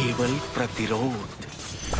केवल प्रतिरोध।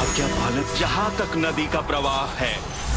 आज्ञा पालन जहाँ तक नदी का प्रवाह है।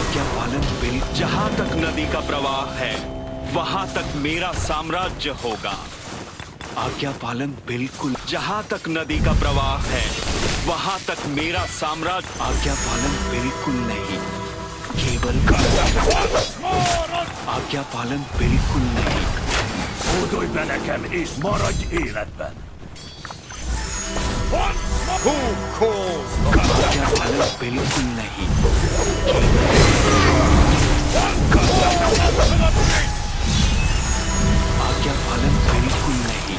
आज्ञा पालन बिल जहाँ तक नदी का प्रवाह है वहाँ तक मेरा साम्राज्य होगा। आज्ञा पालन बिल्कुल जहाँ तक नदी का प्रवाह है वहाँ तक मेरा साम्राज्य। आज्ञा पालन बिल्कुल नहीं, केवल आज्ञा पालन बिल्कुल नहीं। Hódolj be nekem és maradj életben! आज्ञा पालन बिल्कुल नहीं, आज्ञा पालन बिल्कुल नहीं।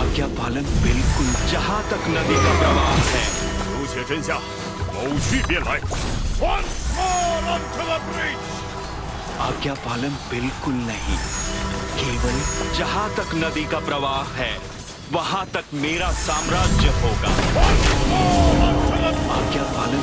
आज्ञा पालन बिल्कुल जहाँ तक नदी का प्रवाह है। 如且真相，某去便来。Once more onto the breach. आज्ञा पालन बिल्कुल नहीं, केवल जहाँ तक नदी का प्रवाह है वहाँ तक मेरा साम्राज्य होगा। आज्ञा पालन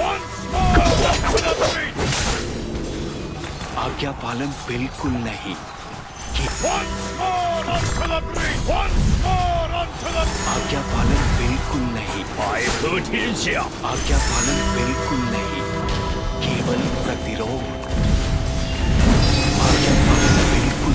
Once more onto the breach. आज्ञा पालन बिल्कुल नहीं। Once more onto the breach. Once more onto the breach. आज्ञा पालन बिल्कुल नहीं। 百合天下。 आज्ञा पालन बिल्कुल नहीं, केवल प्रतिरोध। आज्ञा पालन बिल्कुल।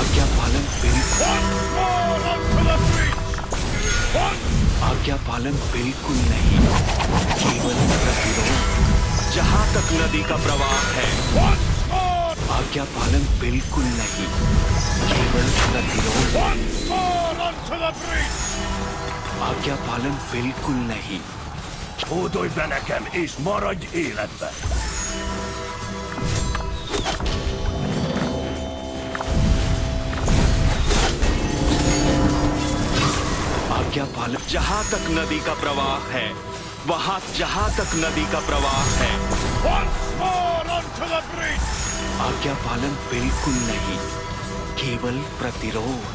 आज्ञा पालन बिल्कुल। Once more onto the breach. Once. आज्ञा पालन बिल्कुल नहीं, केवल प्रतिरोध। जहाँ तक नदी का प्रवाह है Once more. आज्ञा पालन बिल्कुल नहीं, केवल प्रतिरोध। Once more onto the breach. आज्ञा पालन बिल्कुल नहीं। Hódolj be nekem és maradj életben! आज्ञा पालन जहाँ तक नदी का प्रवाह है वहाँ जहाँ तक नदी का प्रवाह है। Once more onto the breach. आज्ञा पालन बिल्कुल नहीं, केवल प्रतिरोध।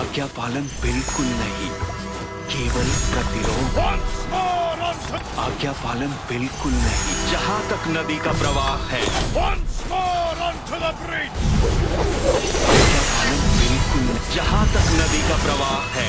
आज्ञा पालन बिल्कुल नहीं, केवल प्रतिरोध। Once more onto. आज्ञा पालन बिल्कुल नहीं, जहाँ तक नदी का प्रवाह है। Once more onto the breach. आज्ञा पालन बिल्कुल नहीं, जहाँ तक नदी का प्रवाह है।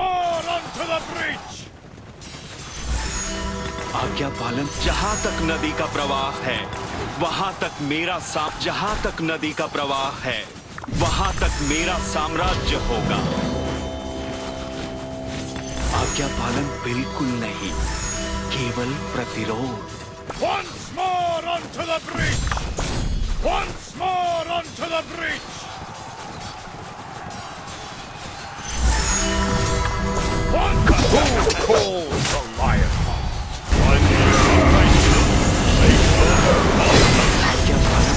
more onto the breach. आज्ञा पालन जहाँ तक नदी का प्रवाह है वहाँ तक मेरा जहाँ तक नदी का प्रवाह है वहाँ तक मेरा साम्राज्य होगा। आज्ञा पालन बिल्कुल नहीं, केवल प्रतिरोध। Once more onto the breach. Once more onto the breach. One calls the lion. आज्ञा पालन।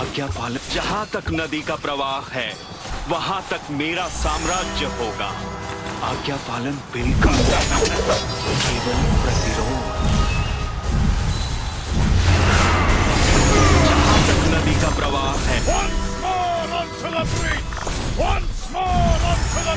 आज्ञा पालन जहाँ तक नदी का प्रवाह है वहाँ तक मेरा साम्राज्य होगा। आज्ञा पालन बिल्कुल नहीं, केवल प्रतिरोध। जहाँ तक नदी का प्रवाह है। Once more onto the breach. Once more onto the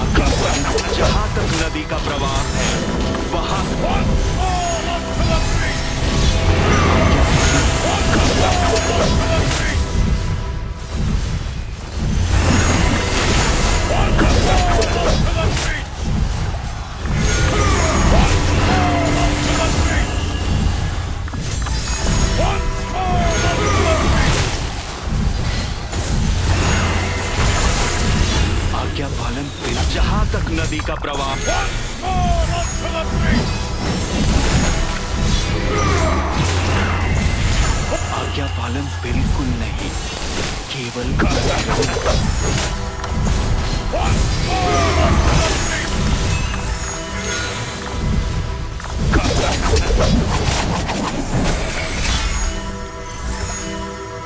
आज्ञा पालन जहाँ तक नदी का प्रवाह है वहाँ Once more onto the breach. आज्ञा पालन। Once more onto the breach. Once more onto the breach. Once more onto the breach. Once more onto the breach. आज्ञा पालन जहाँ तक नदी का प्रवाह। Once more onto the breach. आज्ञा पालन बिल्कुल नहीं, केवल प्रतिरोध। Once more onto the breach.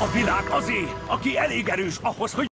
A világ azé, aki elég erős ahhoz, hogy